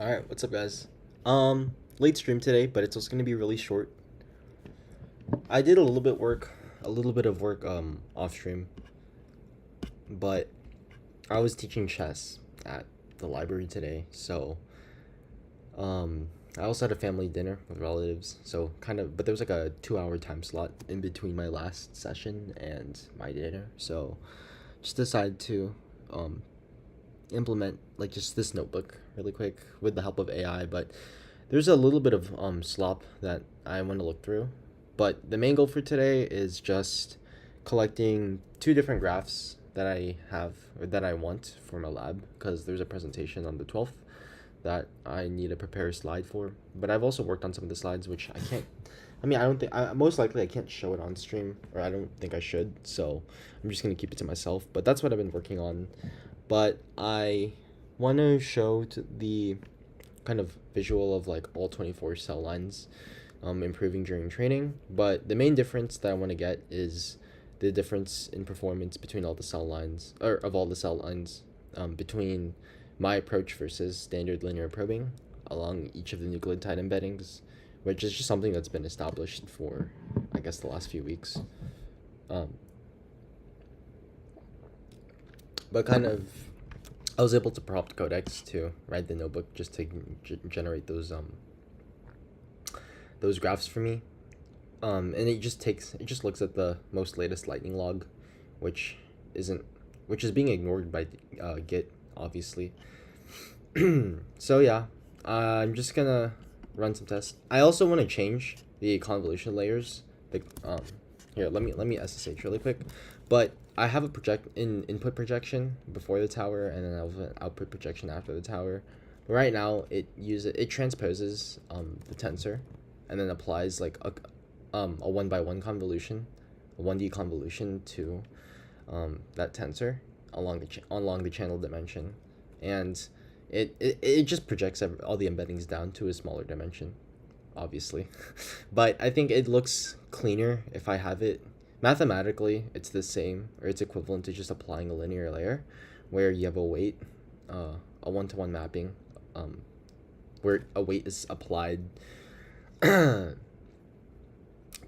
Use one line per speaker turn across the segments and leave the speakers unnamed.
All right, what's up, guys? Late stream today, but it's also gonna be really short. I did a little bit of work off stream, but I was teaching chess at the library today, so I also had a family dinner with relatives, so but there was like a 2 hour time slot in between my last session and my dinner, so just decided to um implement like just this notebook really quick with the help of AI, but there's a little bit of slop that I want to look through. But the main goal for today is just collecting two different graphs that I have or that I want for my lab because there's a presentation on the 12th that I need to prepare a slide for. But I've also worked on some of the slides which I can't I don't think most likely I can't show it on stream, or I don't think I should, so I'm just gonna keep it to myself. But that's what I've been working on. But I want to show the kind of visual of like all 24 cell lines improving during training. But the main difference that I want to get is the difference in performance between all the cell lines, or of all the cell lines, between my approach versus standard linear probing along each of the nucleotide embeddings, which is just something that's been established for, I guess, the last few weeks. Um, but kind of I was able to prompt Codex to write the notebook just to generate those graphs for me. And it just looks at the most latest lightning log, which isn't which is being ignored by Git, obviously. So yeah, I'm just gonna run some tests. I also want to change the convolution layers. The Here, let me SSH really quick. But I have a input projection before the tower, and then I have an output projection after the tower. But right now, it transposes the tensor, and then applies like a 1 by 1 convolution, a 1D convolution to that tensor along the channel dimension, and it just projects all the embeddings down to a smaller dimension, obviously. But I think it looks cleaner if I have it mathematically. It's the same, or it's equivalent to just applying a linear layer where you have a weight, a one-to-one mapping, where a weight is applied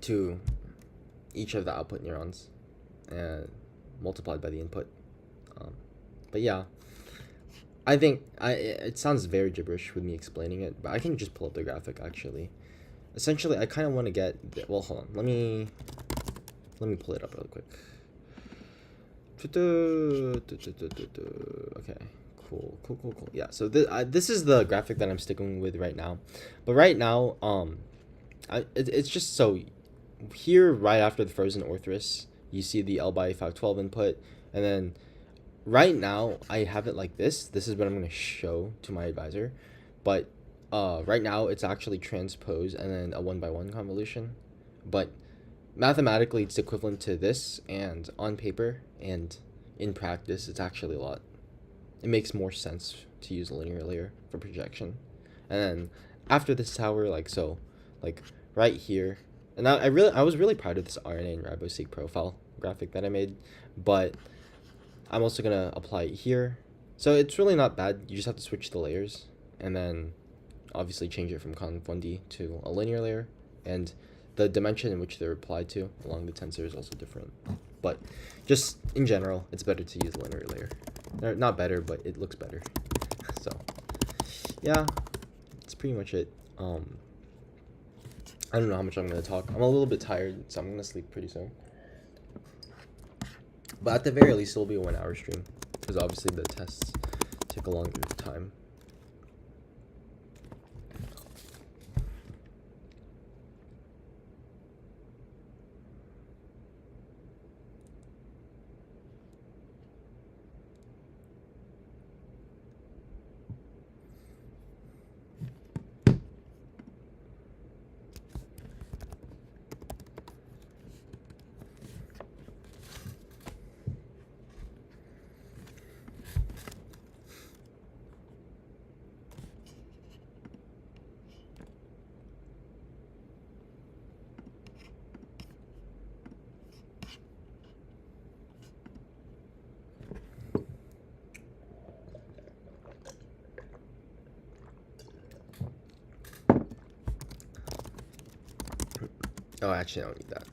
to each of the output neurons and multiplied by the input. But yeah, I think it sounds very gibberish with me explaining it, but I can just pull up the graphic actually. Essentially, I kind of want to get well. Hold on, let me pull it up really quick. Okay, cool. Yeah, so this is the graphic that I'm sticking with right now. But right now, it's just so here right after the frozen orthrus, you see the L by 512 input, and then right now I have it like this. This is what I'm gonna show to my advisor, but right now it's actually transpose and then a 1 by 1 convolution, but mathematically it's equivalent to this, and on paper and in practice it's actually a lot. It makes more sense to use a linear layer for projection, and then after this tower, like right here, and I was really proud of this RNA and riboseq profile graphic that I made, but I'm also gonna apply it here. So it's really not bad. You just have to switch the layers, and then obviously change it from conv1D to a linear layer, and the dimension in which they're applied to along the tensor is also different. But just in general, it's better to use a linear layer. Or not better, but it looks better. So yeah, that's pretty much it. I don't know how much I'm gonna talk. I'm a little bit tired, so I'm gonna sleep pretty soon. But at the very least, it'll be a 1 hour stream, because obviously the tests take a longer time. Oh, actually, I don't need that.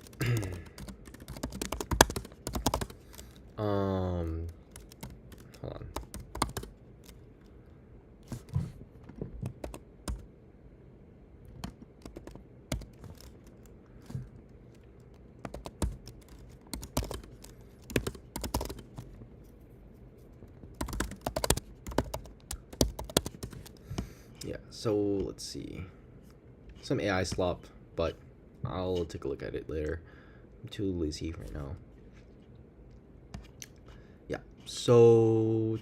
Hold on. Yeah, so let's see. Some AI slop, but I'll take a look at it later. I'm too lazy right now. Yeah, so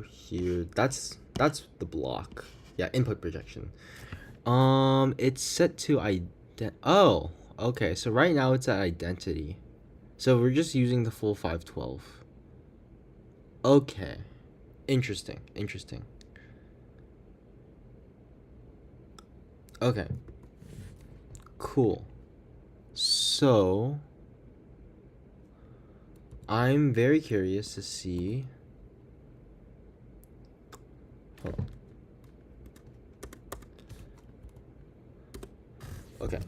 here, that's the block. Yeah, input projection. It's set to oh, okay. So right now it's at identity. So we're just using the full 512. Okay. Interesting. Interesting. Okay. Cool. So I'm very curious to see. Hold on. Okay.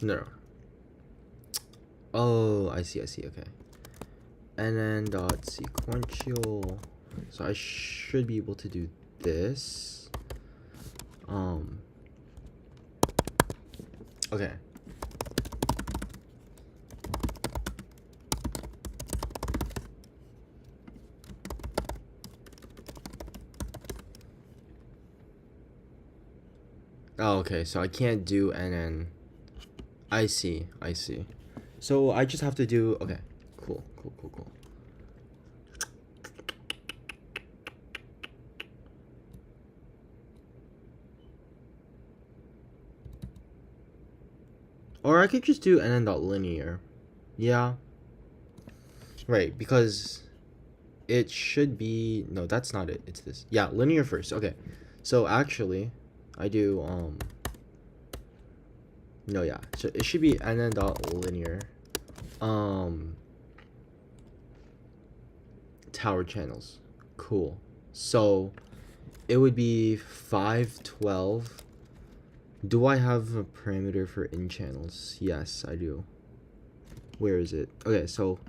No. Oh, I see. Okay. And then dot sequential. So I should be able to do this. Okay. Oh, okay. So I can't do NN. I see. So I just have to do. Okay. Cool. Or I could just do NN dot linear. Yeah. Right, because it should be no, that's not it. It's this. Yeah, linear first. Okay. So actually, I do no, yeah. So it should be NN dot linear. Tower channels. Cool. So it would be 512. Do I have a parameter for in channels? Yes, I do. Where is it? Okay, so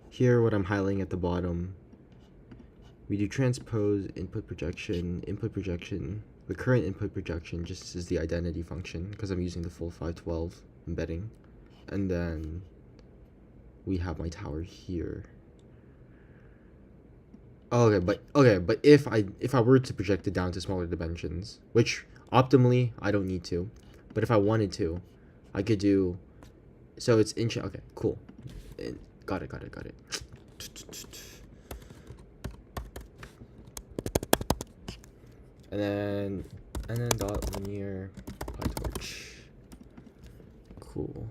here what I'm highlighting at the bottom, we do transpose input projection. The current input projection just is the identity function because I'm using the full 512 embedding. And then we have my tower here. Okay, but if I were to project it down to smaller dimensions, which optimally I don't need to, but if I wanted to, I could do. So it's inch. Okay, cool. Got it. And then dot linear PyTorch. Cool.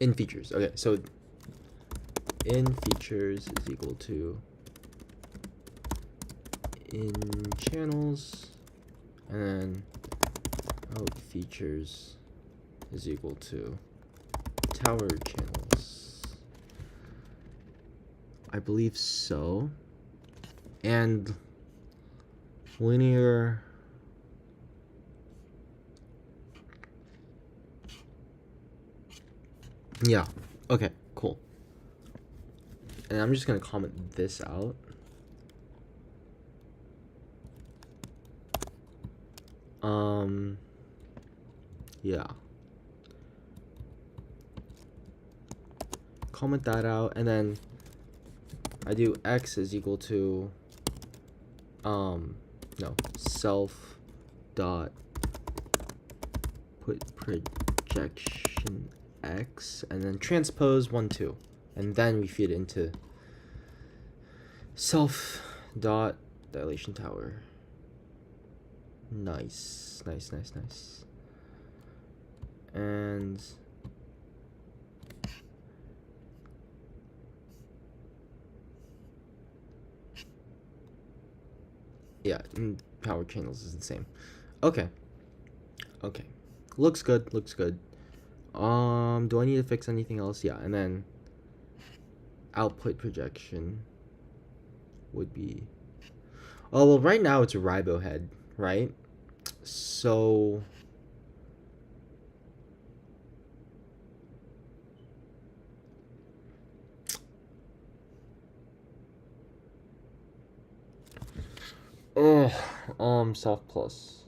In features. Okay, so in features is equal to in channels, and then out features is equal to tower channels. I believe so. And linear yeah. Okay, cool. And I'm just gonna comment this out. Yeah. Comment that out, and then I do x is equal to no, self dot put projection x, and then transpose 1 2, and then we feed it into self dot dilation tower. Nice. And yeah, and power channels is the same. Okay. Looks good. Do I need to fix anything else? Yeah, and then output projection would be... Oh, well, right now it's a ribohead, right? So... Oh, soft plus.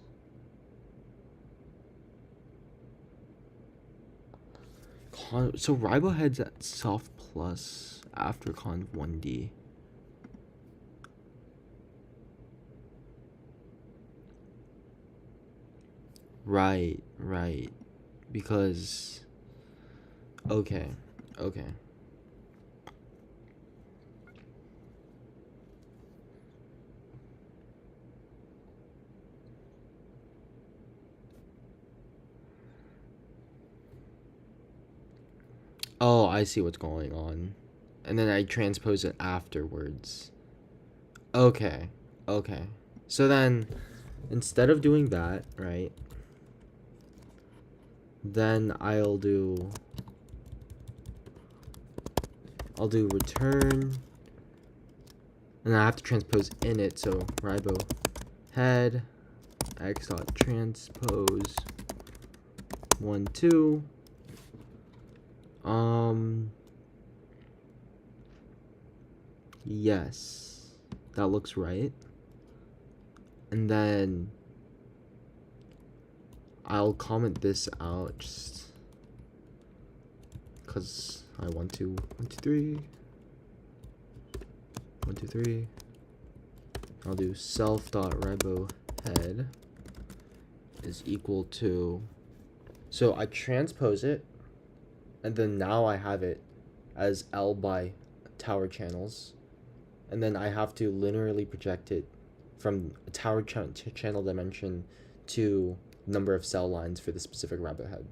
So ribohead's at soft plus after conv 1D. Right. Because... Okay. Oh, I see what's going on. And then I transpose it afterwards. Okay. So then, instead of doing that, right, then I'll do return, and I have to transpose in it, so ribo head x dot transpose 1 2. Yes, that looks right. And then I'll comment this out just because I want to. 1 2 3. 1 2 3. I'll do self dot ribo head is equal to, so I transpose it, and then now I have it as L by tower channels, and then I have to linearly project it from a tower channel dimension to number of cell lines for the specific rabbit head.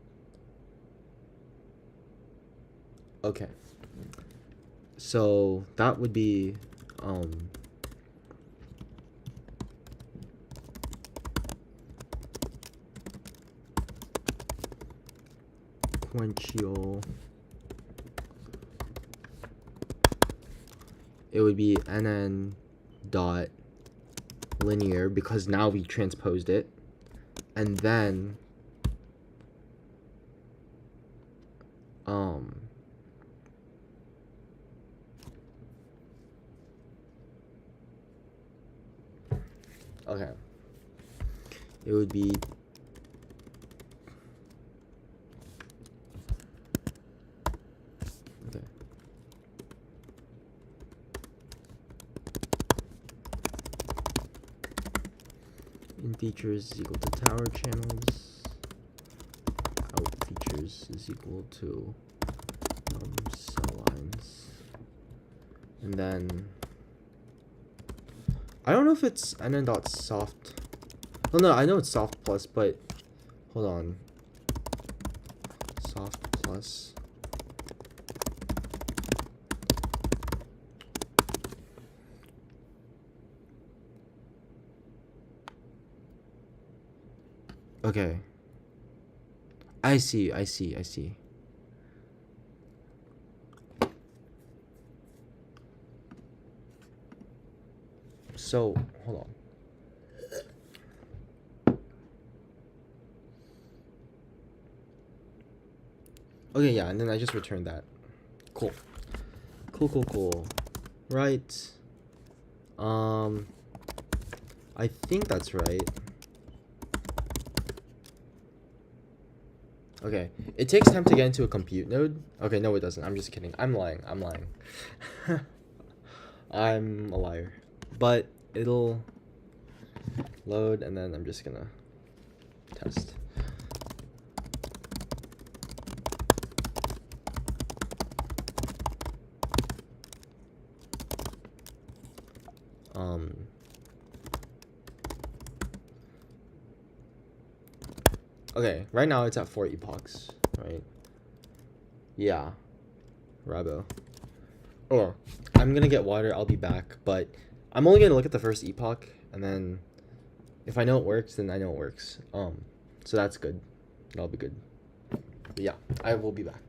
Okay, so that would be sequential. It would be nn dot linear because now we transposed it, and then okay, it would be in features is equal to tower channels, out features is equal to cell lines, and then I don't know if it's nn dot soft. Oh no, I know it's soft plus, but hold on, soft plus. Okay. I see. So, hold on. Okay, yeah, and then I just returned that. Cool. Right. I think that's right. Okay, it takes time to get into a compute node. Okay, no it doesn't. I'm just kidding. I'm lying. I'm a liar. But it'll load, and then I'm just gonna test. Okay, right now it's at 4 epochs, right? Yeah. Rabo. Oh, I'm gonna get water, I'll be back, but I'm only gonna look at the first epoch, and then if I know it works, then I know it works. So that's good. That'll be good. But yeah, I will be back.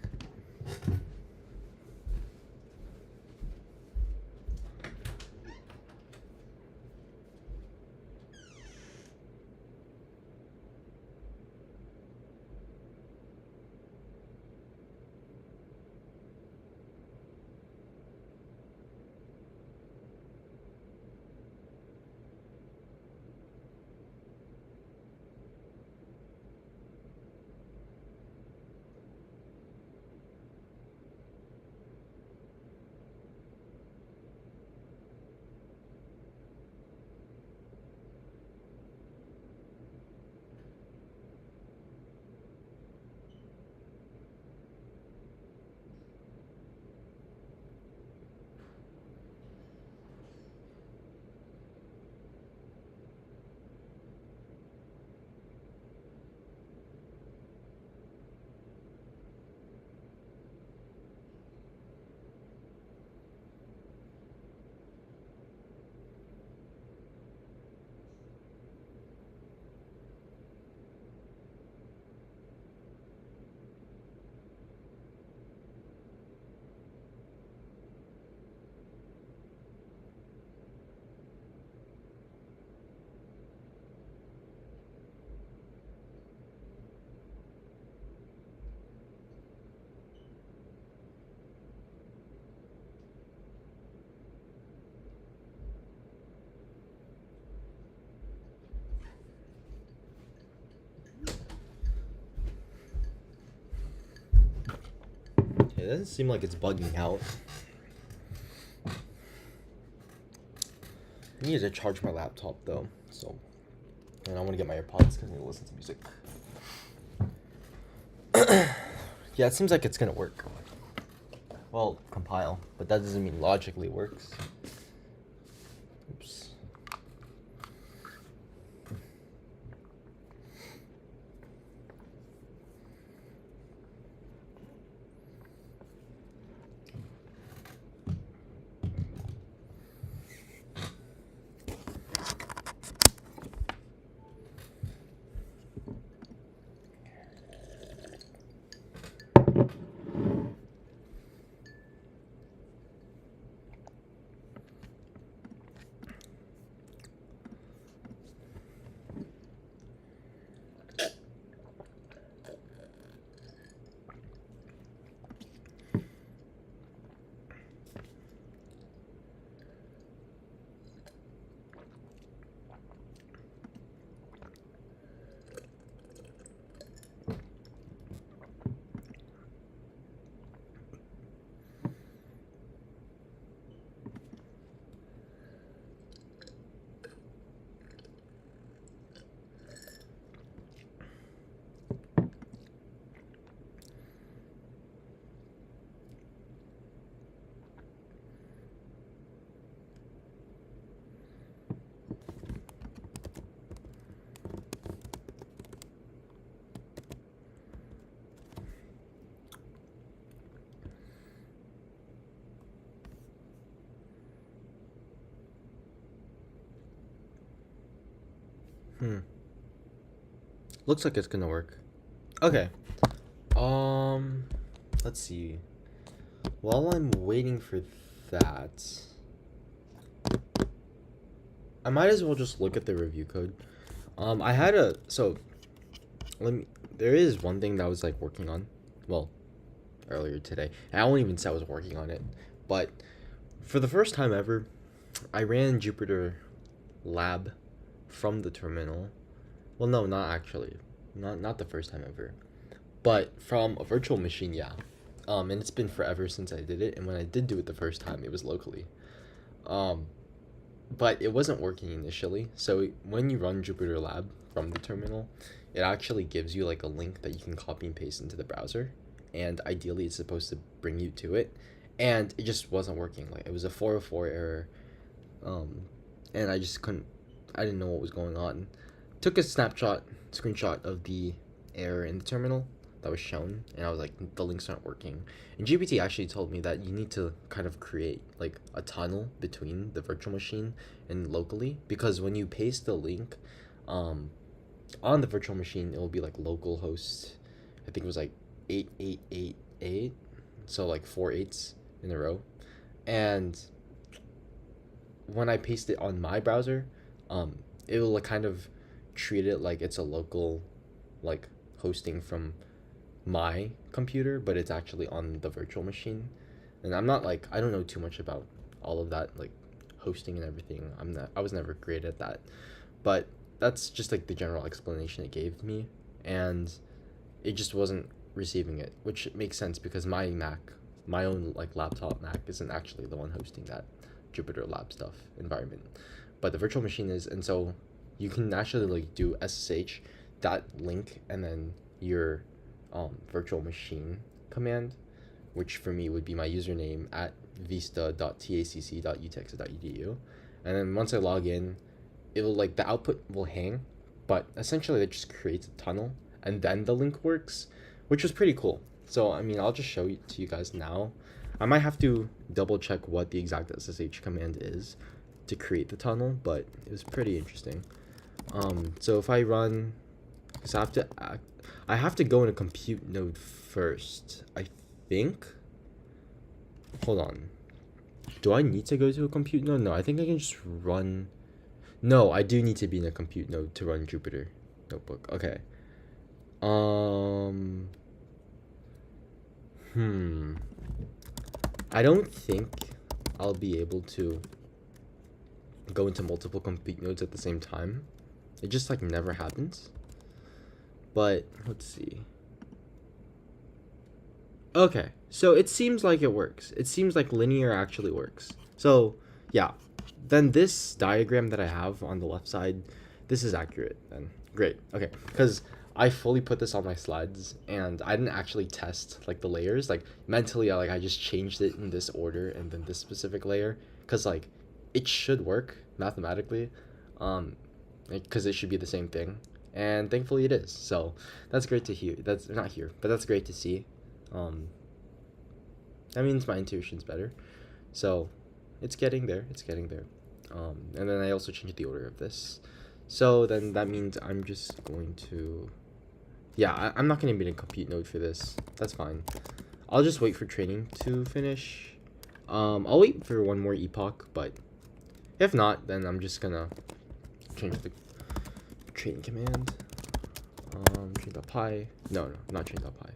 it doesn't seem like it's bugging out. I need to charge my laptop though, so, and I want to get my AirPods because I need to listen to music. Yeah, it seems like it's gonna work. Well, compile, but that doesn't mean logically works. Oops. Looks like it's gonna work. Okay. Let's see. While I'm waiting for that, I might as well just look at the review code. I had a there is one thing that I was like working on, well, earlier today. And I won't even say I was working on it, but for the first time ever, I ran Jupyter Lab from the terminal. Well, no, not actually, not the first time ever, but from a virtual machine, yeah. And it's been forever since I did it, and when I did do it the first time, it was locally. But it wasn't working initially. So when you run Jupyter Lab from the terminal, it actually gives you like a link that you can copy and paste into the browser, and ideally it's supposed to bring you to it, and it just wasn't working. Like, it was a 404 error, and I didn't know what was going on. Took a screenshot of the error in the terminal that was shown, and I was like, the links aren't working. And GPT actually told me that you need to kind of create like a tunnel between the virtual machine and locally, because when you paste the link on the virtual machine, it will be like localhost, I think it was like 8888, so like 4 8s in a row. And when I paste it on my browser, it will like kind of treat it like it's a local like hosting from my computer, but it's actually on the virtual machine. And I don't know too much about all of that, like hosting and everything. I was never great at that, but that's just like the general explanation it gave me, and it just wasn't receiving it, which makes sense because my own like laptop Mac isn't actually the one hosting that Jupyter Lab stuff environment, but the virtual machine is. And so you can actually like do SSH that link and then your virtual machine command, which for me would be my username at vista.tacc.utexas.edu. And then once I log in, it will like the output will hang, but essentially it just creates a tunnel and then the link works, which was pretty cool. So I mean, I'll just show it to you guys now. I might have to double check what the exact SSH command is to create the tunnel, but it was pretty interesting. So if I run, because I have to go in a compute node first, I think. Hold on. Do I need to go to a compute node? No, I think I can just run. No, I do need to be in a compute node to run Jupyter Notebook. Okay. I don't think I'll be able to go into multiple compute nodes at the same time. It just like never happens. But let's see. Okay, so it seems like it works. It seems like linear actually works. So, yeah. Then this diagram that I have on the left side, this is accurate then. Great. Okay, because I fully put this on my slides and I didn't actually test like the layers. Like mentally, I just changed it in this order and then this specific layer because like it should work mathematically, um, because it should be the same thing. And thankfully it is. So that's great to hear. That's not here, but that's great to see. Um, that means my intuition's better. So it's getting there. It's getting there. And then I also changed the order of this. So then that means I'm just going to... Yeah, I'm not going to be in a compute node for this. That's fine. I'll just wait for training to finish. I'll wait for one more epoch, but if not, then I'm just going to change the training command. Train.py. No, not train.py.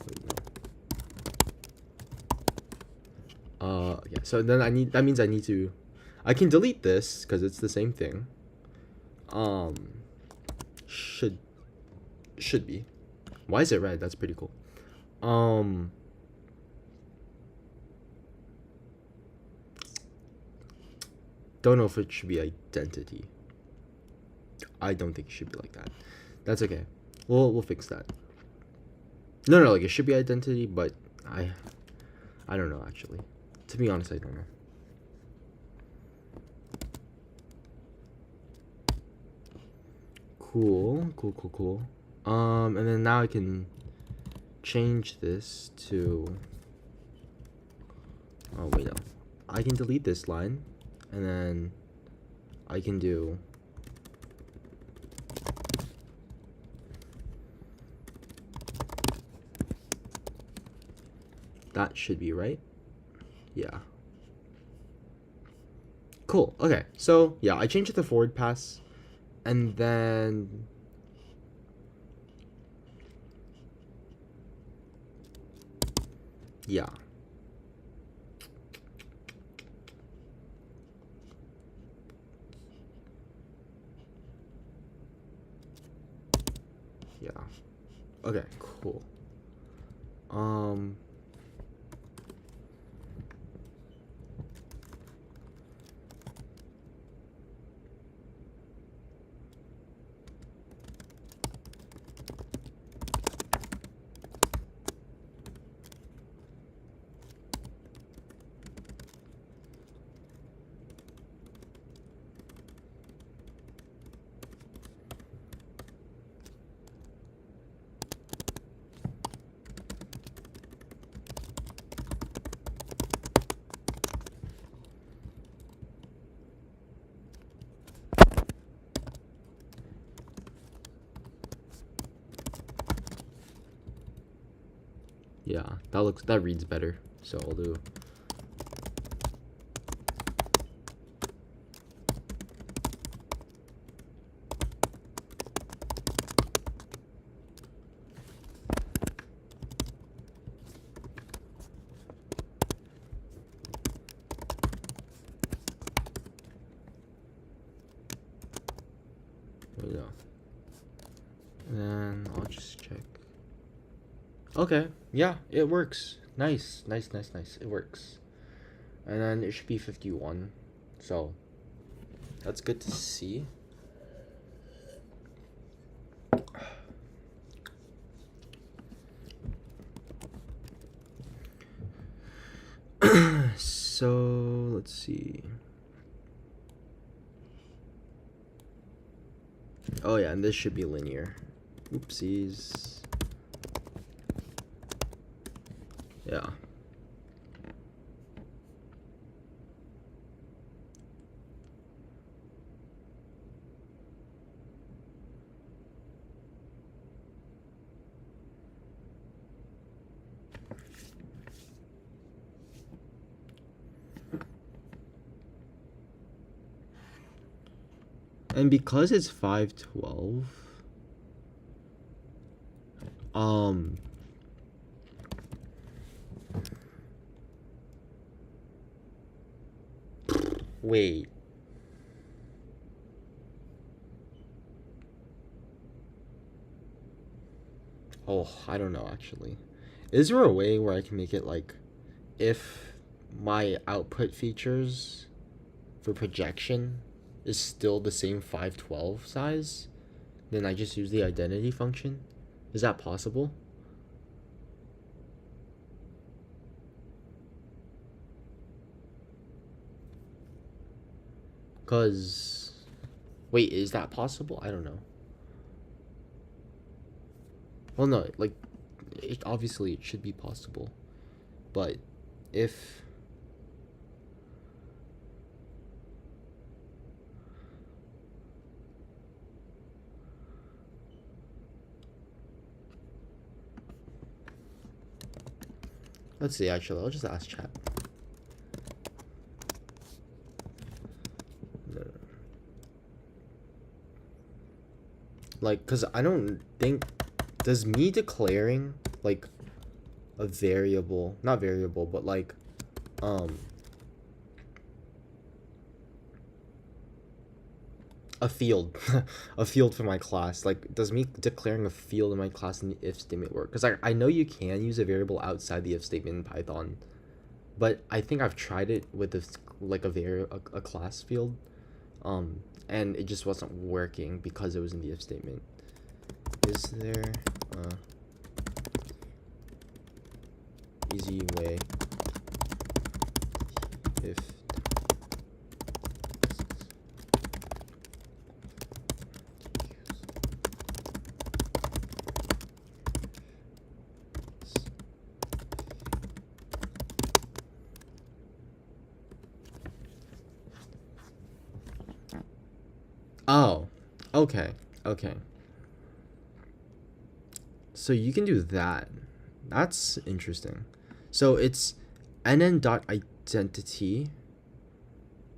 Wait, no. Yeah, so then that means I need to, I can delete this because it's the same thing. Should be. Why is it red? That's pretty cool. Don't know if it should be identity. I don't think it should be like that. That's okay. We'll fix that. No, like it should be identity, but I don't know actually. To be honest, I don't know. Cool. And then now I can change this to... Oh, wait, no. I can delete this line, and then I can do... That should be right. Yeah. Cool. Okay. So, yeah, I changed it to forward pass, and then... Yeah. Yeah. Okay, cool. Yeah, that reads better. So I'll do... There we go. And then I'll just check. Okay, yeah, it works. Nice. It works. And then it should be 51. So that's good to see. So let's see. Oh yeah, and this should be linear. Oopsies. Yeah. And because it's 512, wait. Oh, I don't know actually. Is there a way where I can make it like, if my output features for projection is still the same 512 size, then I just use the identity function? Is that possible? Because, wait, is that possible? I don't know. Well, no, like, obviously it should be possible. But if... Let's see, actually, I'll just ask chat. No. Like, because I don't think... Does me declaring, like, a variable... Not variable, but, like, a field. A field for my class. Like, does me declaring a field in my class in the if statement work? Because I know you can use a variable outside the if statement in Python. But I think I've tried it with a class field, and it just wasn't working because it was in the if statement. Is there easy way if Oh, okay, okay. So you can do that. That's interesting. So it's nn.identity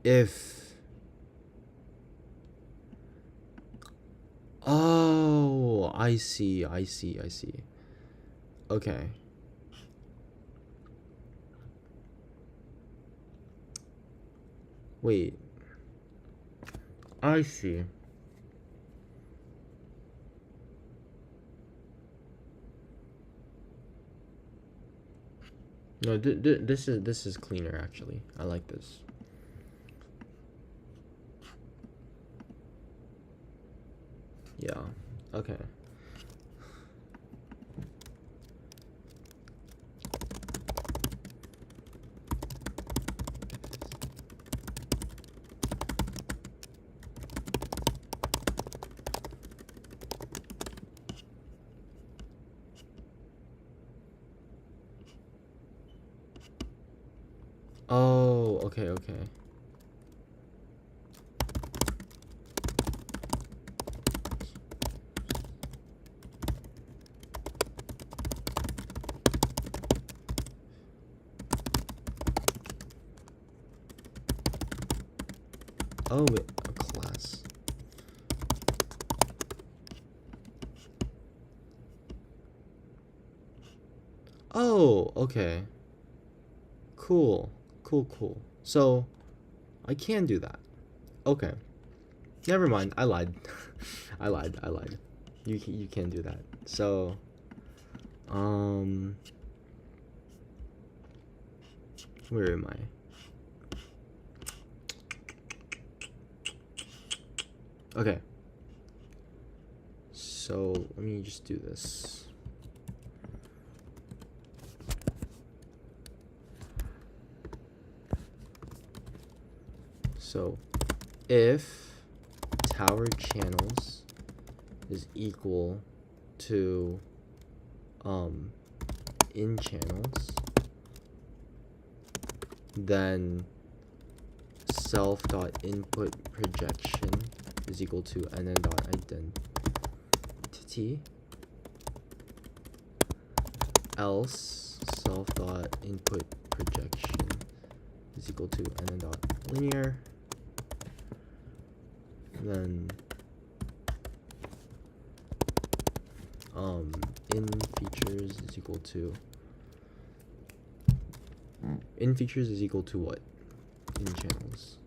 if... Oh, I see. Okay. Wait. I see. No, this is cleaner actually. I like this. Yeah. Okay. Oh, okay. Oh, wait, a class. Oh, okay. Cool. So, I can do that. Okay. Never mind. I lied. I lied. You can do that. So, where am I? Okay. So, let me just do this. So, if tower channels is equal to in channels, then self.input projection is equal to nn.identity, else self.input projection is equal to nn.linear, then in features is equal to what? In channels.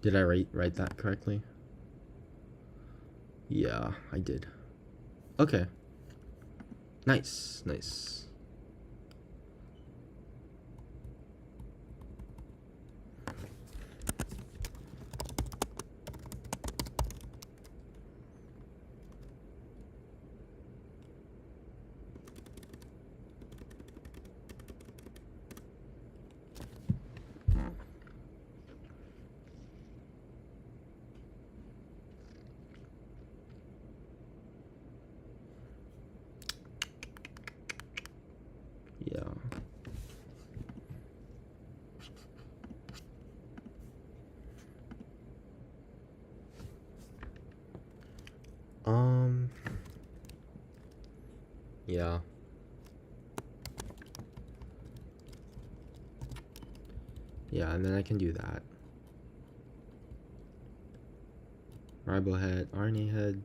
Did I write that correctly? Yeah, I did. Okay. Nice, nice. Yeah. Yeah. Yeah, and then I can do that. Ribohead, RNA head,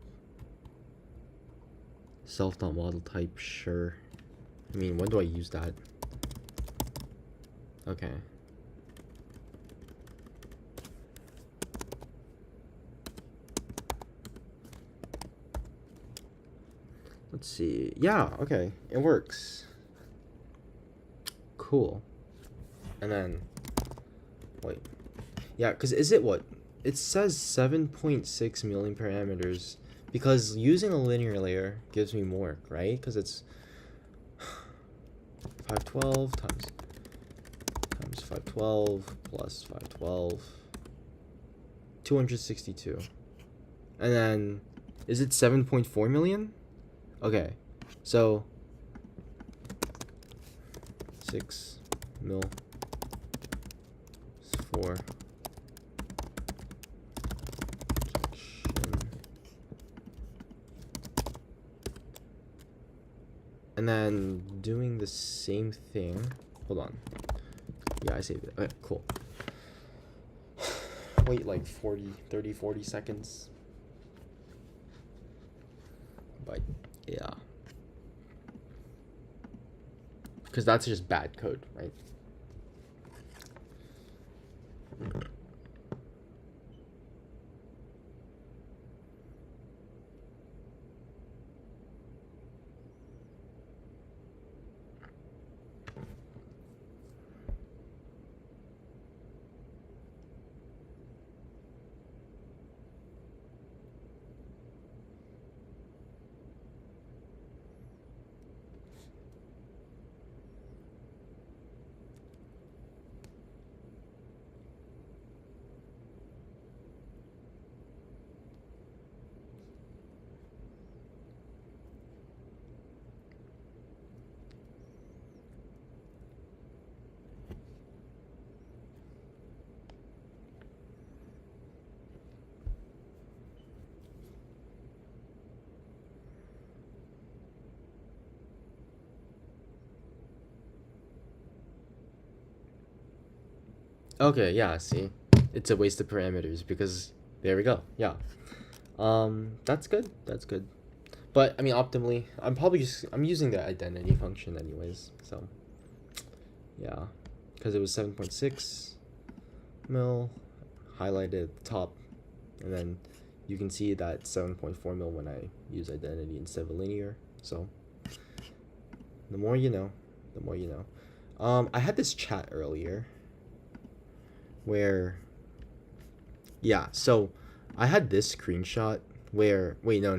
self-dot model type, sure. I mean, when do I use that? Okay. Let's see. Yeah, okay. It works. Cool. And then, wait. Yeah, because is it what? It says 7.6 million parameters. Because using a linear layer gives me more, right? Because it's 512 times 512 plus 512. 262. And then, is it 7.4 million? Okay, so 6 mil 4 and then doing the same thing. Hold on. Yeah, I saved it. Okay, cool. Wait like 40 seconds. But yeah. Because that's just bad code, right? Okay, yeah, see. It's a waste of parameters because there we go. Yeah. That's good. That's good. But I mean optimally, I'm using the identity function anyways. So, yeah. Cuz it was 7.6 mil highlighted at the top, and then you can see that 7.4 mil when I use identity instead of a linear. So, the more you know, the more you know. I had this chat earlier where, yeah, so I had this screenshot where, wait, no.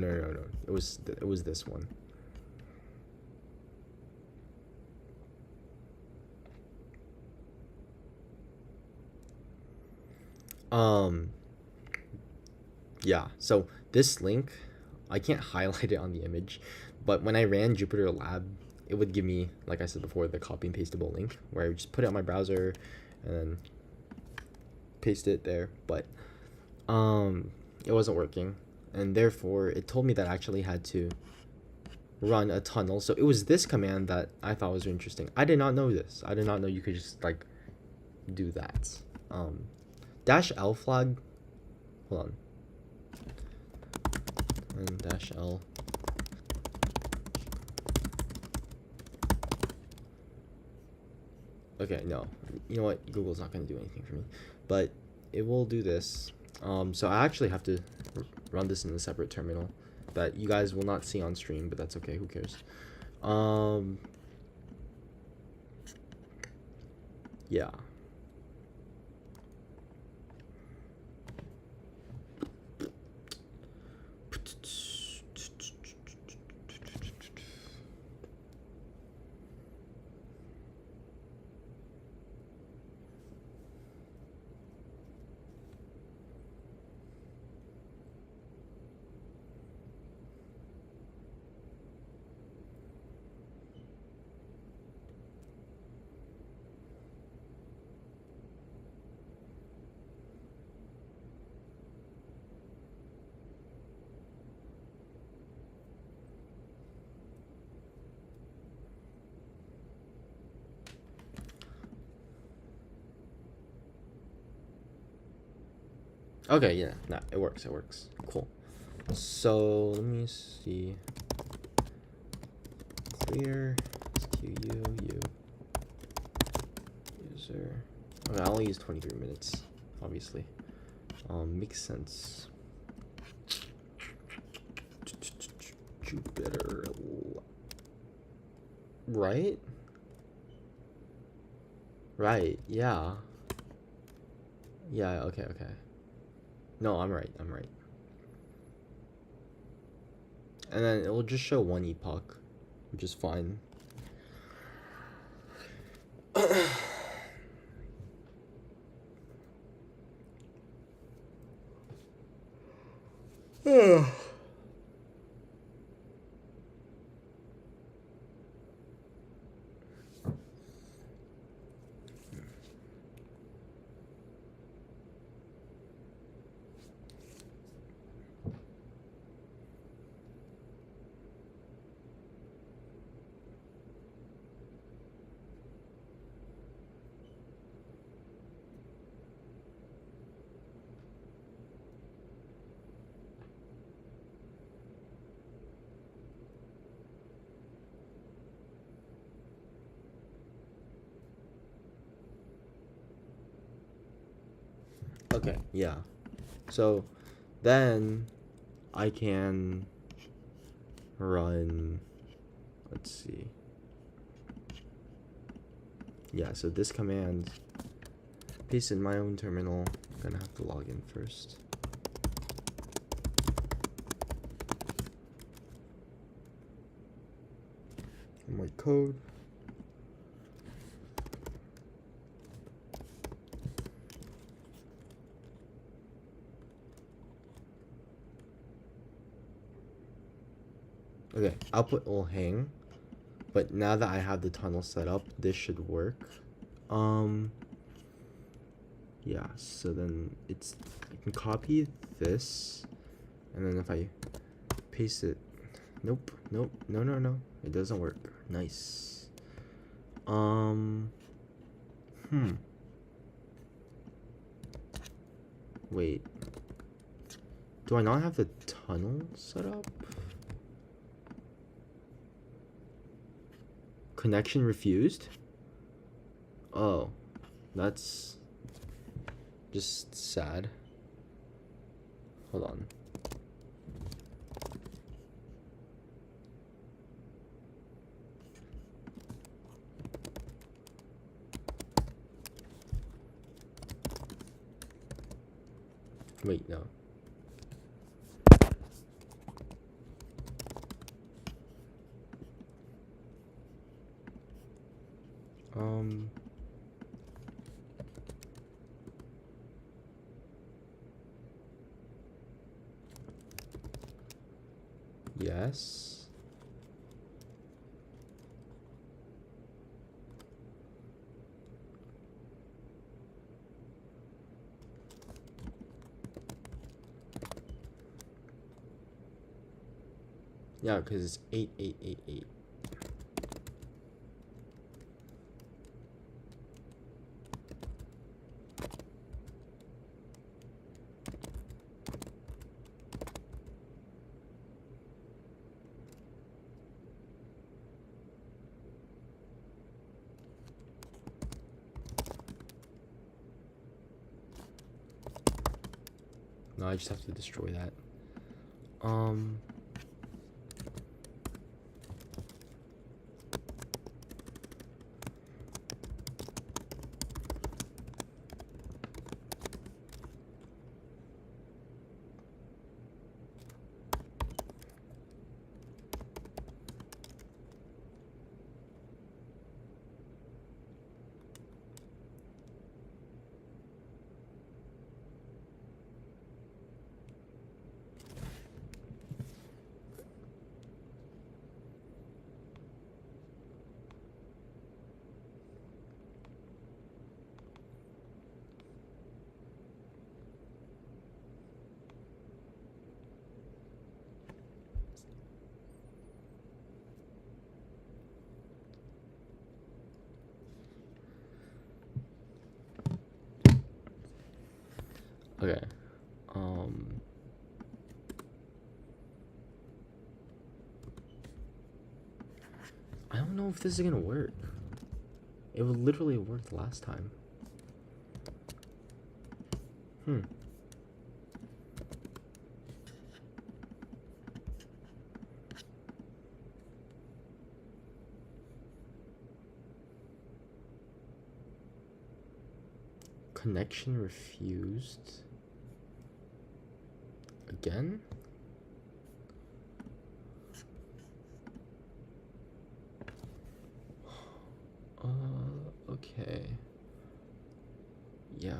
It was this one. Um, yeah, so this link, I can't highlight it on the image, but when I ran Jupyter Lab, it would give me, like I said before, the copy and pastable link where I would just put it on my browser and then paste it there. But it wasn't working, and therefore it told me that I actually had to run a tunnel. So it was this command that I thought was interesting. I did not know this. I did not know you could just like do that. Dash L flag. Hold on. And dash L. Okay, no. You know what? Google's not going to do anything for me. But it will do this. So I actually have to run this in a separate terminal that you guys will not see on stream, but that's okay. Who cares? Yeah. Okay, yeah, nah, it works, Cool. So, let me see. Clear, SQU, user. Okay, I only use 23 minutes, obviously. Makes sense. Jupyter. Right? Right, yeah. Yeah, okay. No, I'm right. And then it will just show one epoch, which is fine. Okay, yeah. So then I can run, let's see. Yeah, so this command, paste in my own terminal. I'm gonna have to log in first. My code. Okay, output will hang, but now that I have the tunnel set up, this should work. Yeah, so then it's, I can copy this, and then if I paste it, nope, no, it doesn't work. Nice. Wait, do I not have the tunnel set up? Connection refused? Oh, that's just sad. Hold on. Wait, no. Yes. Yeah, because it's 8888. No, I just have to destroy that. Okay. I don't know if this is gonna work. It would literally worked last time. Connection refused. Again? Okay. Yeah.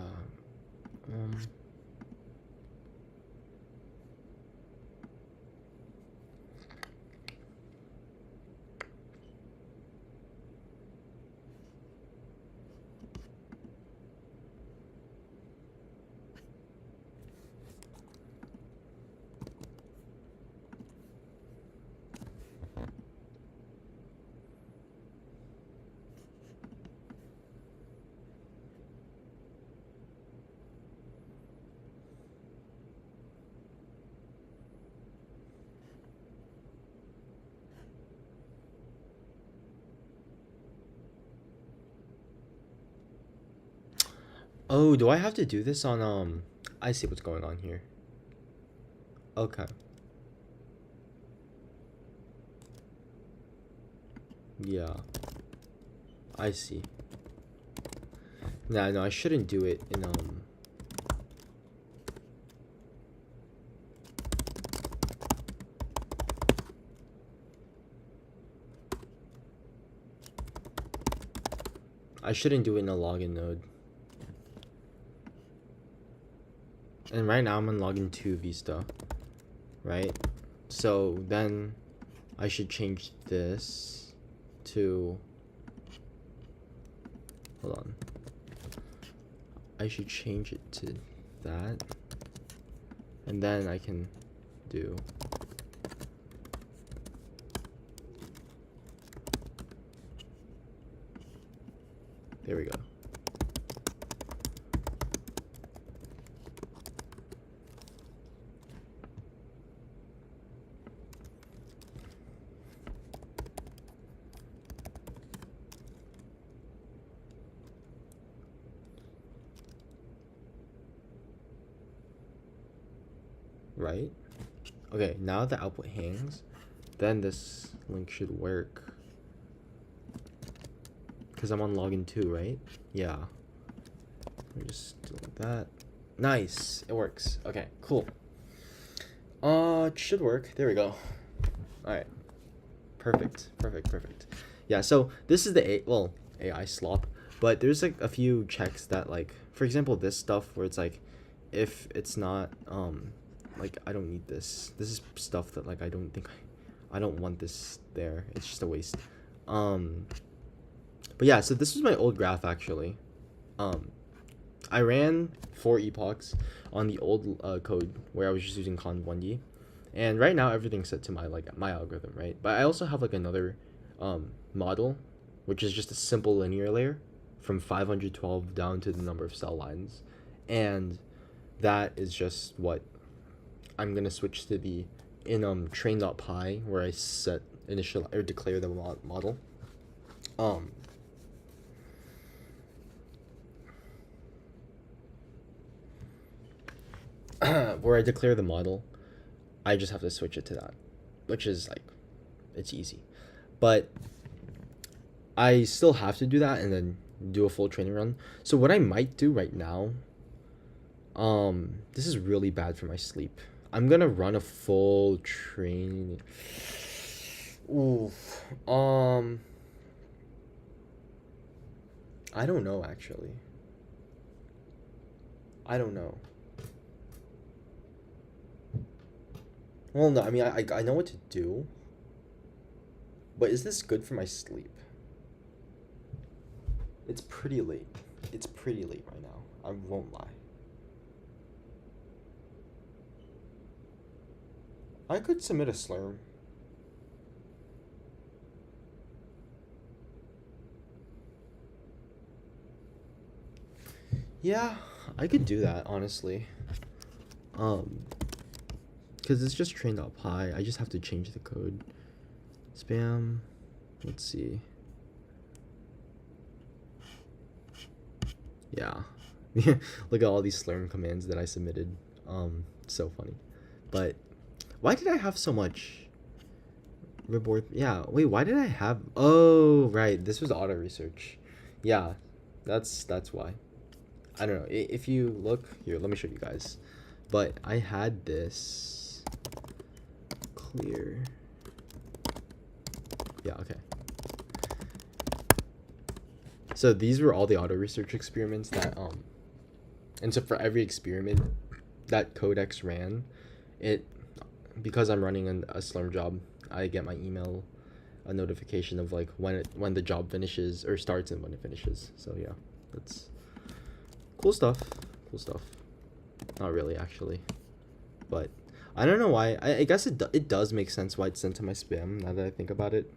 Oh, do I have to do this on I see what's going on here. Okay. Yeah. I see. Nah, no, I shouldn't do it in I shouldn't do it in a login node. And right now I'm on login 2 Vista. Right? So then I should change this to, hold on. I should change it to that. And then I can do there we go. Right? Okay, now the output hangs, then this link should work. Because I'm on login 2, right? Yeah. Let me just do like that. Nice. It works. Okay, cool. It should work. There we go. Alright. Perfect. Yeah, so this is the AI slop, but there's like a few checks that, like, for example, this stuff where it's like, if it's not, like, I don't need this. This is stuff that, like, I don't want this there. It's just a waste. But yeah, so this was my old graph actually. I ran 4 epochs on the old code where I was just using conv1d, and right now everything's set to my algorithm, right? But I also have like another model, which is just a simple linear layer from 512 down to the number of cell lines, and that is just what I'm gonna switch to the in train.py where I set initial or declare the model. where I declare the model, I just have to switch it to that, which is like, it's easy. But I still have to do that and then do a full training run. So what I might do right now, this is really bad for my sleep. I'm gonna run a full training. Ooh, I don't know actually. I don't know. Well, no, I mean, I know what to do, but is this good for my sleep? It's pretty late. It's pretty late right now. I won't lie. I could submit a slurm. Yeah, I could do that, honestly. Um, because it's just trained up high. I just have to change the code. Spam. Let's see. Yeah. Look at all these slurm commands that I submitted. So funny. But why did I have so much? Report. Yeah. Wait. Why did I have? Oh, right. This was auto research. Yeah. That's why. I don't know. If you look here, let me show you guys. But I had this clear. Yeah. Okay. So these were all the auto research experiments that and so for every experiment that Codex ran, it because I'm running a Slurm job, I get my email a notification of like when the job finishes or starts and when it finishes. So yeah, that's cool stuff. Cool stuff. Not really actually, but I don't know why. I guess it does make sense why it's sent to my spam now that I think about it.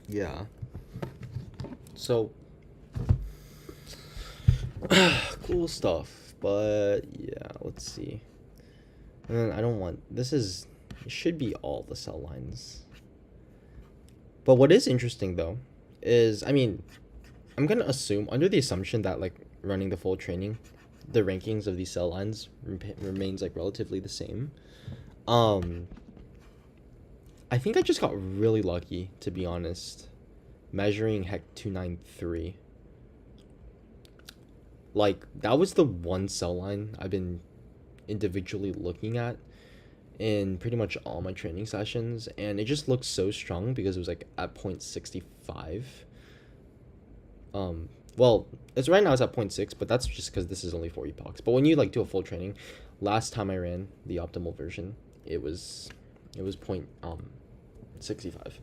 Yeah. So cool stuff, but yeah, let's see. And then I don't want it should be all the cell lines. But what is interesting though is, I mean, I'm gonna assume under the assumption that like running the full training, the rankings of these cell lines remains like relatively the same. I think I just got really lucky, to be honest, measuring HEC 293. Like that was the one cell line I've been individually looking at in pretty much all my training sessions, and it just looked so strong because it was like at 0.65. Well, it's right now it's at 0.6, but that's just because this is only for epochs. But when you like do a full training, last time I ran the optimal version, it was 0.65,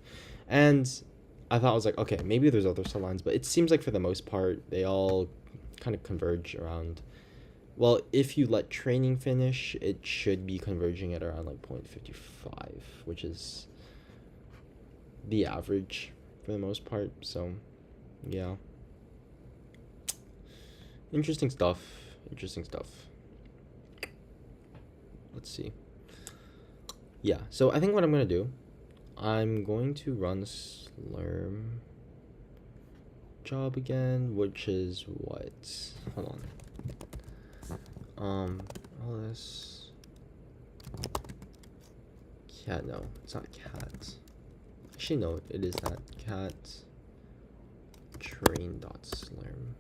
and I thought, I was like, okay, maybe there's other cell lines, but it seems like for the most part they all kind of converge around. Well, if you let training finish, it should be converging at around like 0.55, which is the average for the most part. So, yeah. Interesting stuff. Interesting stuff. Let's see. Yeah, so I think what I'm going to do, I'm going to run the Slurm job again, which is what? Hold on. All this. Cat, no, it's not cat. Actually, no, it is that. Cat train.slurm.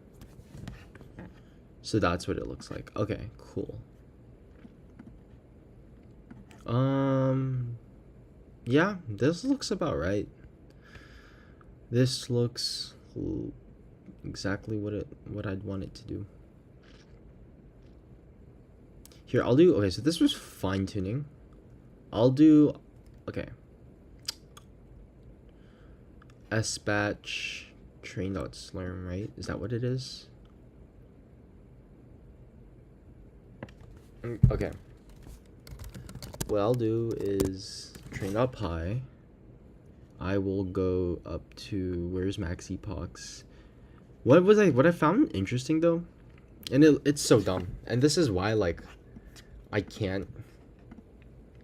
So that's what it looks like. Okay, cool. Yeah, this looks about right. This looks exactly what I'd want it to do. Here, I'll do, okay, so this was fine tuning. I'll do, okay. sbatch train.slurm, right? Is that what it is? Okay. What I'll do is train up high. I will go up to, where's max epochs? What I found interesting though, and it's so dumb, and this is why like I can't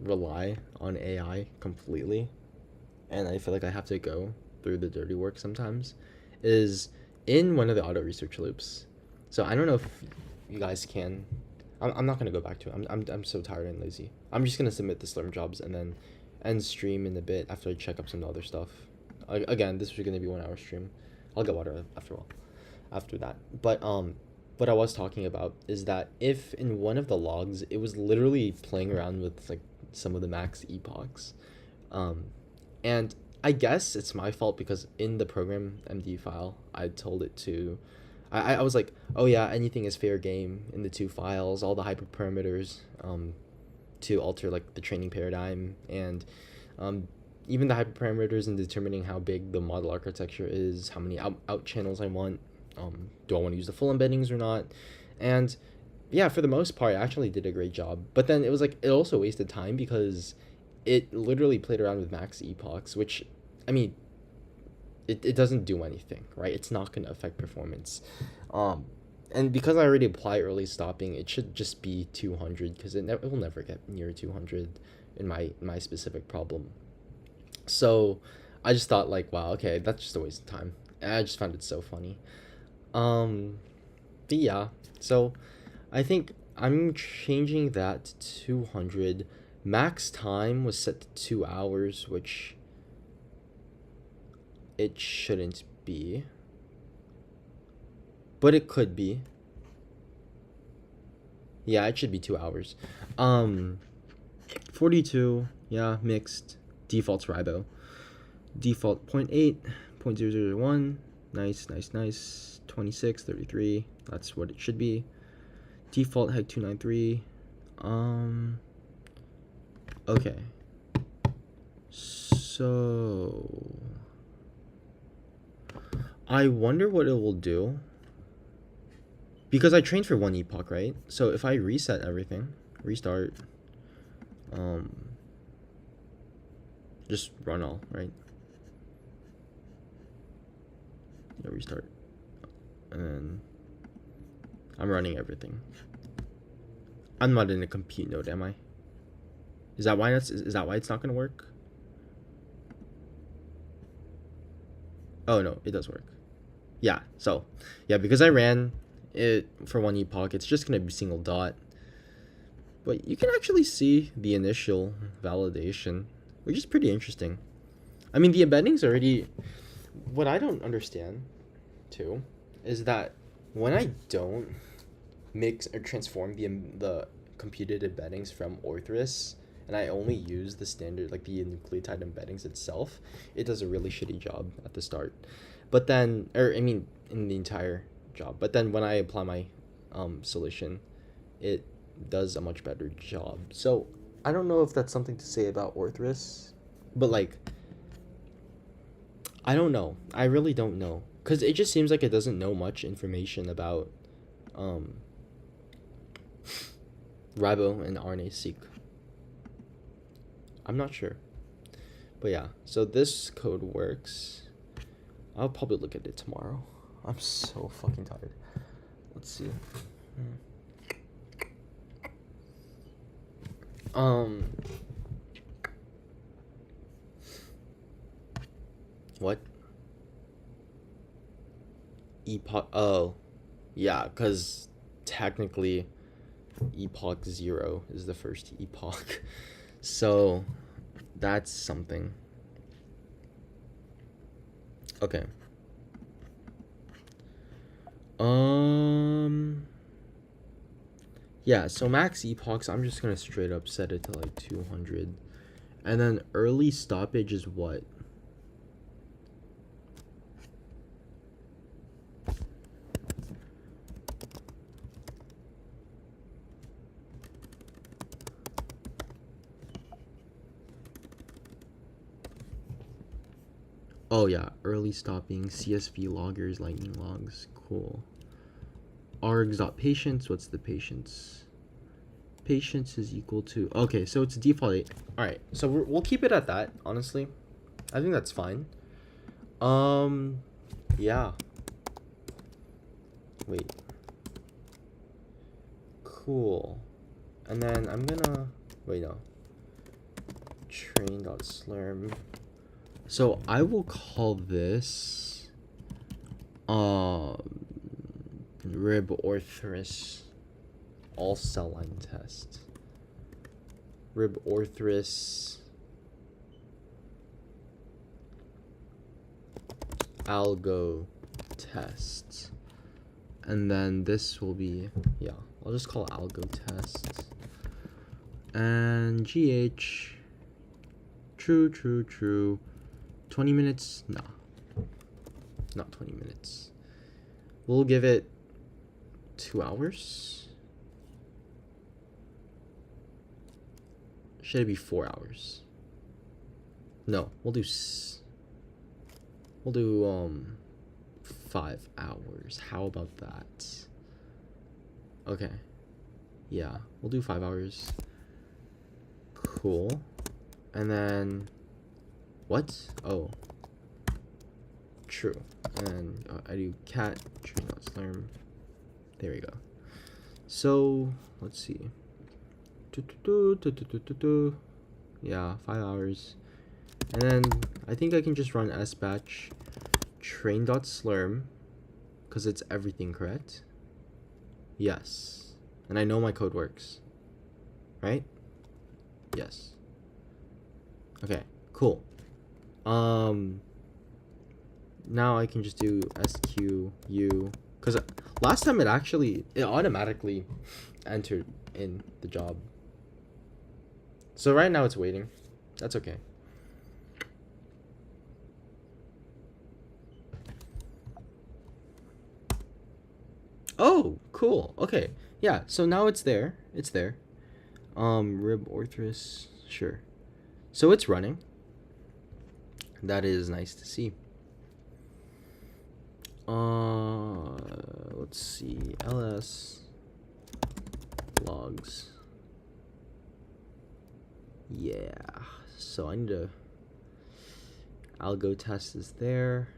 rely on AI completely, and I feel like I have to go through the dirty work sometimes, is in one of the auto research loops, So I don't know if you guys can. I'm not gonna go back to it. I'm so tired and lazy. I'm just gonna submit the Slurm jobs and then end stream in a bit after I check up some other stuff. Again, this was gonna be 1 hour stream. I'll get water after all. After that, but what I was talking about is that if in one of the logs it was literally playing around with like some of the max epochs, um, and I guess it's my fault because in the program MD file I told it to I was like, oh yeah, anything is fair game in the two files, all the hyperparameters to alter like the training paradigm and um, even the hyperparameters in determining how big the model architecture is, how many out channels I want, do I want to use the full embeddings or not, and yeah, for the most part, I actually did a great job. But then it was like it also wasted time because it literally played around with max epochs, which, I mean, it doesn't do anything, right? It's not going to affect performance. Um, and because I already apply early stopping, it should just be 200 because it will never get near 200 in my specific problem. So I just thought like, wow, okay, that's just a waste of time. And I just found it so funny. Um, but yeah, so I think I'm changing that to 200. Max time was set to 2 hours, which it shouldn't be, but it could be. Yeah, it should be 2 hours. 42, yeah, mixed. Default's Ribo. Default 0.8, 0.0001. Nice, nice, nice. 26, 33. That's what it should be. Default HEC 293. Okay. So I wonder what it will do. Because I trained for 1 epoch, right? So if I reset everything, restart, just run all, right? Yeah, restart. And then I'm running everything. I'm not in a compute node, am I? Is that why it's not gonna work? Oh no, it does work. Yeah, so yeah, because I ran it for 1 epoch, it's just gonna be single dot. But you can actually see the initial validation, which is pretty interesting. I mean, the embeddings already. What I don't understand, too, is that when I don't mix or transform the computed embeddings from Orthrus, and I only use the standard, like the nucleotide embeddings itself, it does a really shitty job at the start. But then, or I mean, in the entire job. But then when I apply my solution, it does a much better job. So I don't know if that's something to say about Orthrus, but like, I don't know. I really don't know. Because it just seems like it doesn't know much information about ribo and RNA-seq. I'm not sure. But yeah, so this code works. I'll probably look at it tomorrow. I'm so fucking tired. Let's see. What? Epoch. Oh, yeah, because technically, epoch 0 is the first epoch. So, that's something. Okay. Yeah, so max epochs, I'm just gonna straight up set it to like 200. And then early stoppage is what? Oh yeah, early stopping, CSV loggers, lightning logs, cool. args.patience, what's the patience? Patience is equal to, okay, so it's default 8. Alright, so we'll keep it at that, honestly. I think that's fine. Yeah. Wait. Cool. And then I'm gonna, wait, no. Train.slurm. So I will call this Rib orthrus. All cell line test. Rib orthrus. Algo test. And then this will be, yeah, I'll just call it algo test. And GH. True. 20 minutes? No. Not 20 minutes. We'll give it 2 hours. Should it be 4 hours? No, we'll do 5 hours. How about that? Okay. Yeah, we'll do 5 hours. Cool. And then what? Oh. True. And I do cat, true, not slurm. There we go. So let's see. Yeah, 5 hours. And then I think I can just run sbatch train.slurm because it's everything, correct? Yes. And I know my code works. Right? Yes. Okay, cool. Now I can just do squ because last time it automatically entered in the job. So right now it's waiting. That's okay. Oh, cool. Okay. Yeah, so now it's there. It's there. Rib orthrus, sure. So it's running. That is nice to see. Let's see. ls logs. Yeah. So I need to algo test is there.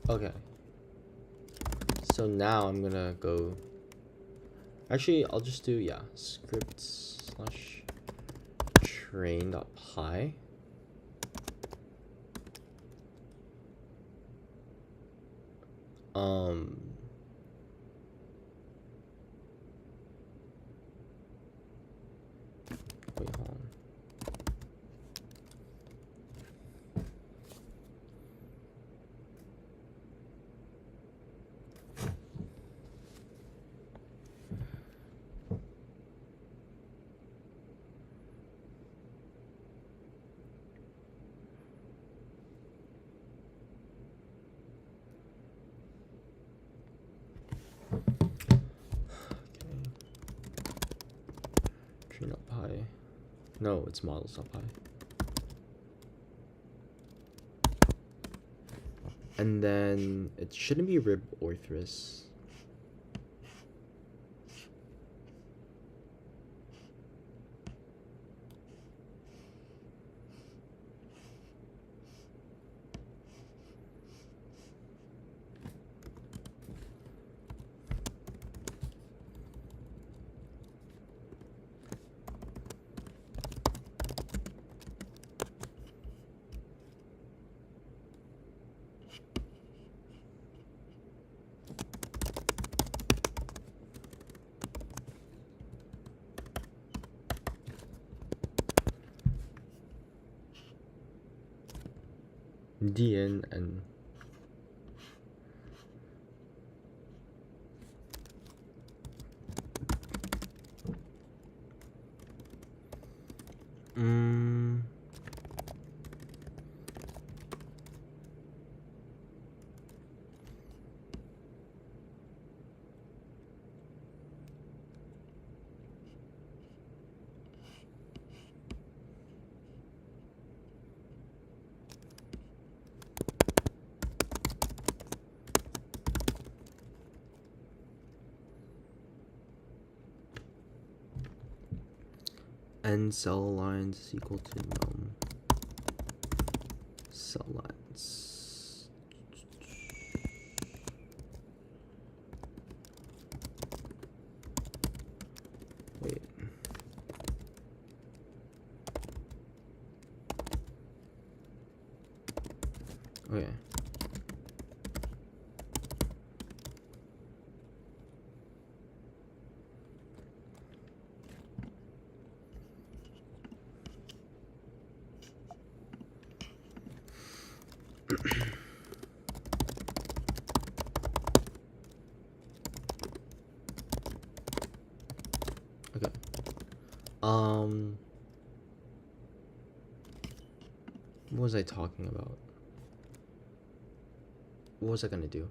Okay. So now I'm gonna go. Actually, I'll just do script / train.py. Wait, hold on. Train.py. No, it's models.py. And then it shouldn't be rib orthrus. DN and n cell lines is equal to num cell lines. Okay. Okay. What was I talking about? What was I gonna do?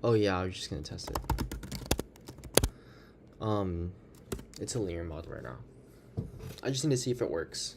Oh yeah, I was just gonna test it. It's a linear mod right now. I just need to see if it works.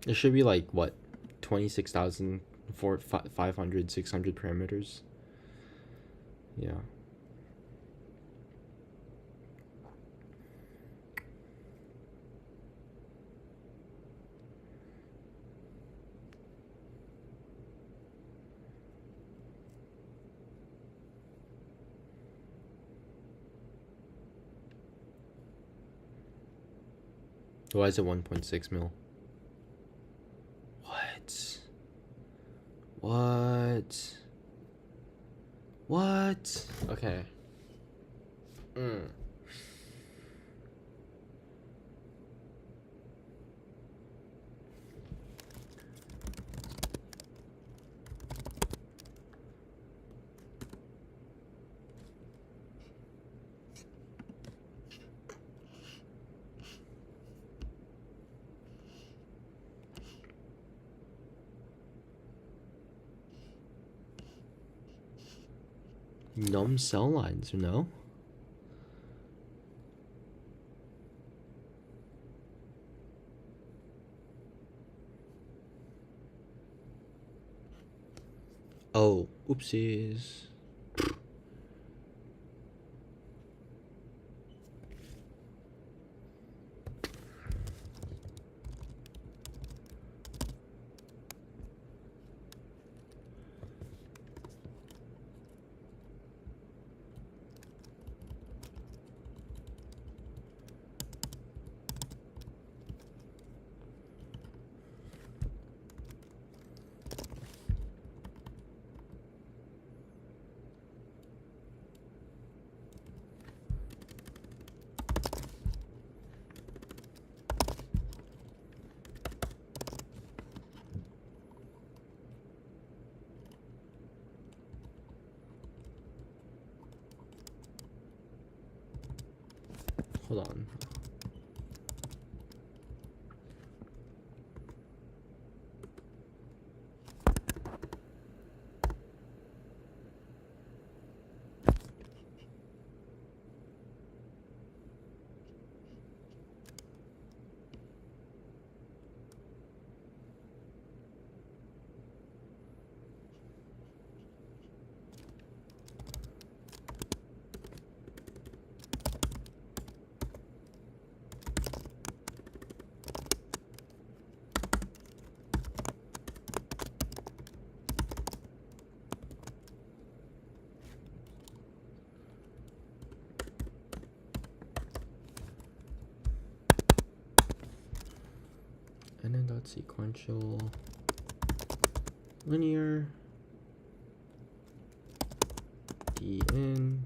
It should be like what, 26,000 for 500, 600 parameters. Yeah. Why is it 1.6 mil? What? What? What? Okay. Num cell lines, no? Oh, oopsies. Hold on. And then dot sequential linear dn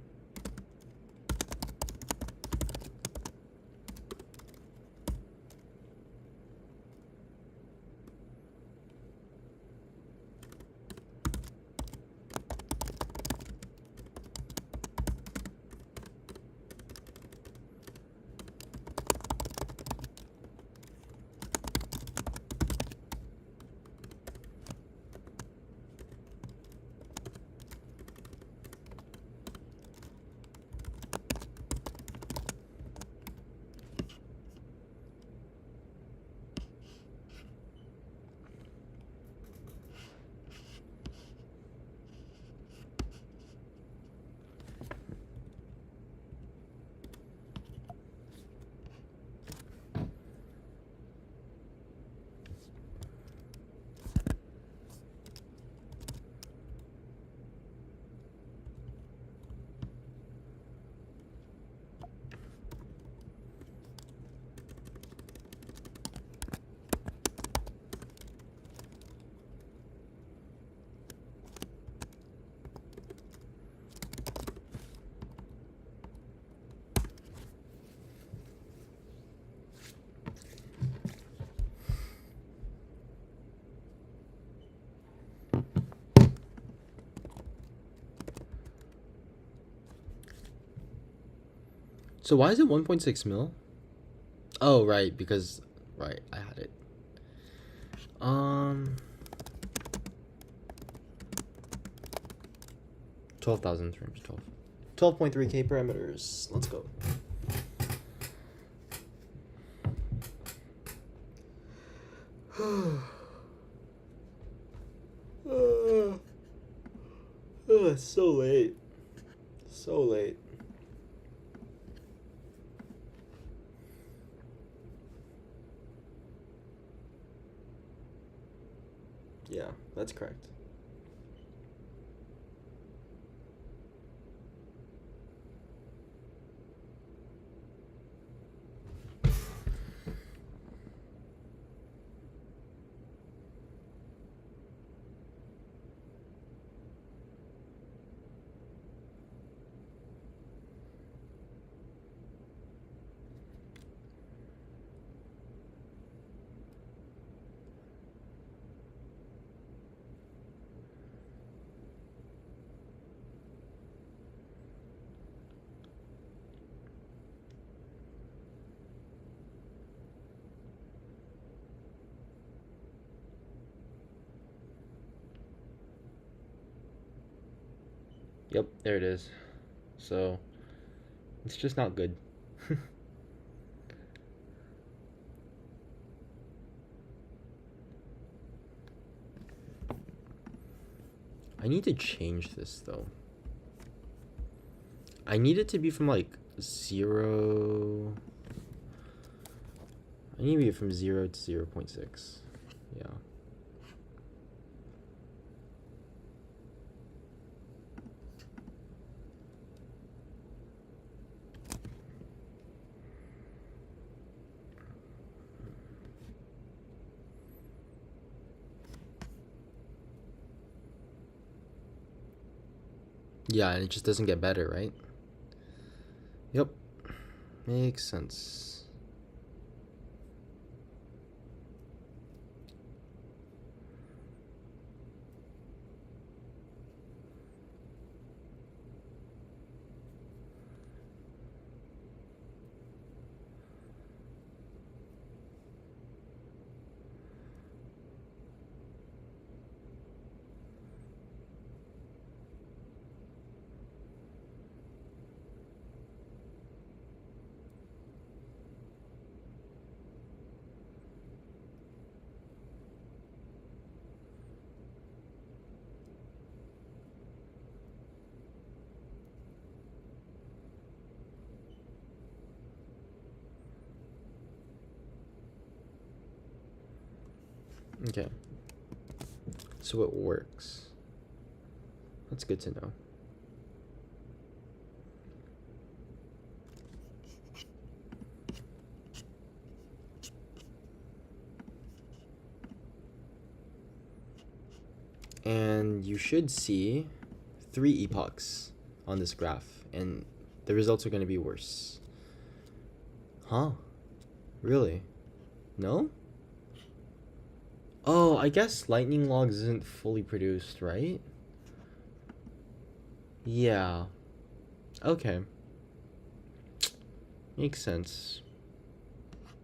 So why is it 1.6 mil? Oh, right, because right, I had it. 12,000 frames, 12.3K parameters. Let's go. It's so late. So late. Yeah, that's correct. Yep, there it is. So, it's just not good. I need to change this though. I need it to be from like 0. I need to be from 0 to 0.6. Yeah. Yeah, and it just doesn't get better, right? Yep. Makes sense. Okay. So it works. That's good to know. And you should see 3 epochs on this graph, and the results are going to be worse. Huh? Really? No? Oh, I guess lightning logs isn't fully produced, right? Yeah. Okay. Makes sense.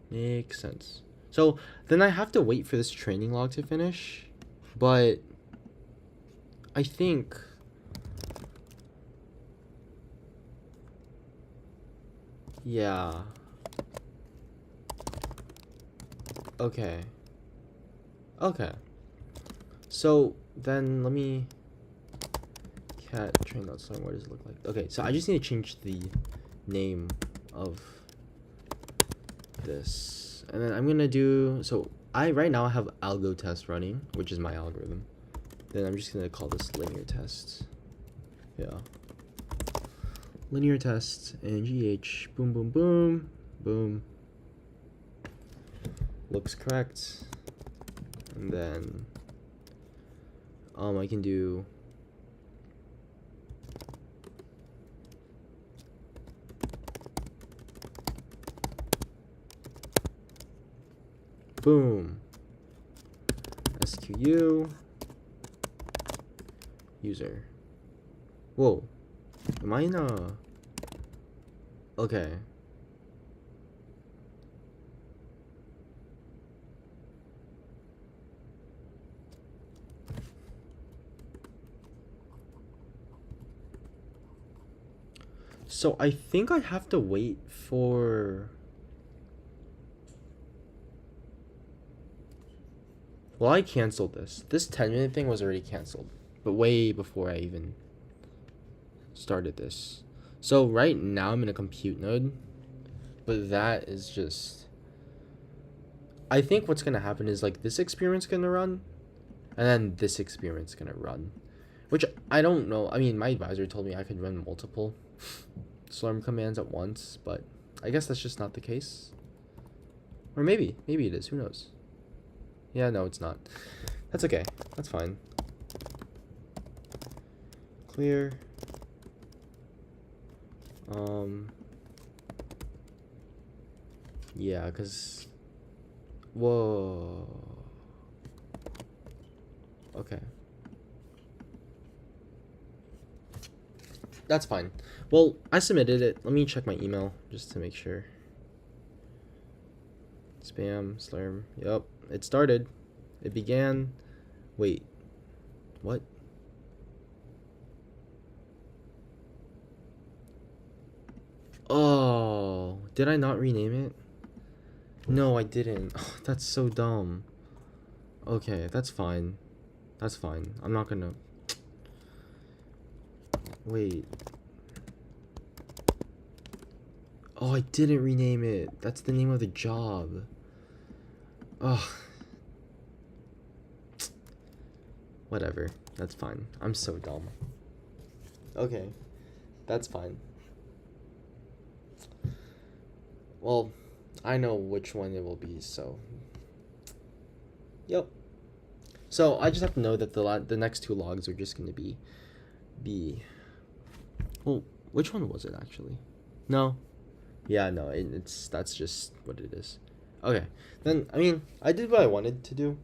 Makes sense. So then I have to wait for this training log to finish, but I think yeah. Okay. Okay. So then let me cat train.song. What does it look like? Okay, so I just need to change the name of this, and then I'm gonna do so. I right now have algo test running, which is my algorithm. Then I'm just gonna call this linear test. Yeah. Linear test and GH. Boom, boom, boom, boom. Looks correct. And then I can do boom. SQU user. Whoa. Am I in a okay. So I think I have to wait for... Well, I canceled this. This 10-minute thing was already canceled, but way before I even started this. So right now I'm in a compute node, but that is just... I think what's gonna happen is like this experiment's gonna run, and then this experiment's gonna run, which I don't know. I mean, my advisor told me I could run multiple Slurm commands at once, but I guess that's just not the case. Or maybe it is. Who knows? Yeah, no, it's not. That's okay. That's fine. Clear. Yeah, because... Whoa. Okay. That's fine. Well, I submitted it. Let me check my email just to make sure. Spam, Slurm. Yep, it started. It began. Wait. What? Oh, did I not rename it? No, I didn't. Oh, that's so dumb. Okay, that's fine. That's fine. I'm not gonna... Wait. Oh, I didn't rename it. That's the name of the job. Ugh. Whatever. That's fine. I'm so dumb. Okay. That's fine. Well, I know which one it will be, so... Yep. So, I just have to know that the next two logs are just going to be... Well, which one was it, actually? No. Yeah, no, that's just what it is. Okay. Then, I mean, I did what I wanted to do.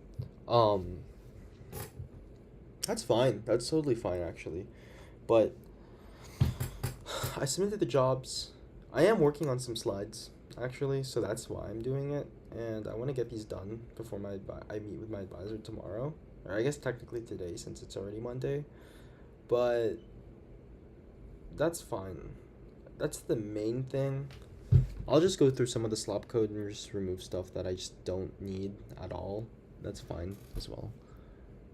That's fine. That's totally fine, actually. But... I submitted the jobs. I am working on some slides, actually, so that's why I'm doing it. And I want to get these done before I meet with my advisor tomorrow. Or I guess technically today, since it's already Monday. But that's fine. That's the main thing. I'll just go through some of the slop code and just remove stuff that I just don't need at all. That's fine as well.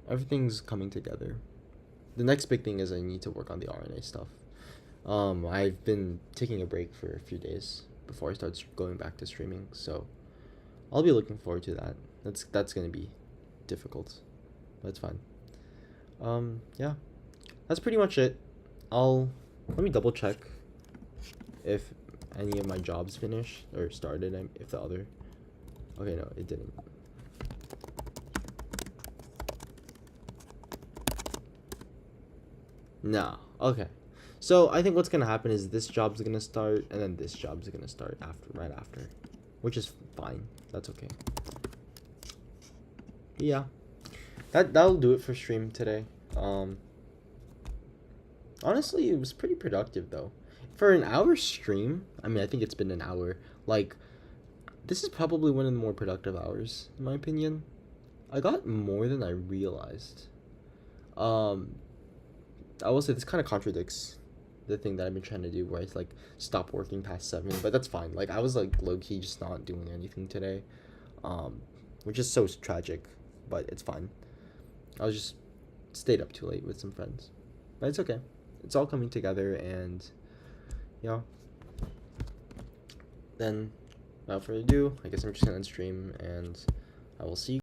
Everything's coming together. The next big thing is I need to work on the RNA stuff. I've been taking a break for a few days before I start going back to streaming, so I'll be looking forward to that. That's gonna be difficult, but it's fine. Yeah, that's pretty much it. Let me double check if any of my jobs finished or started. If the other, okay, no, it didn't. No, okay. So I think what's gonna happen is this job's gonna start, and then this job's gonna start right after, which is fine. That's okay. But yeah, that'll do it for stream today. Honestly, it was pretty productive though. For an hour stream, I mean, I think it's been an hour. Like, this is probably one of the more productive hours, in my opinion. I got more than I realized. I will say this kind of contradicts the thing that I've been trying to do, where I like stop working past 7, but that's fine. Like, I was like low-key just not doing anything today, which is so tragic, but it's fine. I was just stayed up too late with some friends, but it's okay. It's all coming together, and yeah. Then, without further ado, I guess I'm just gonna end stream, and I will see you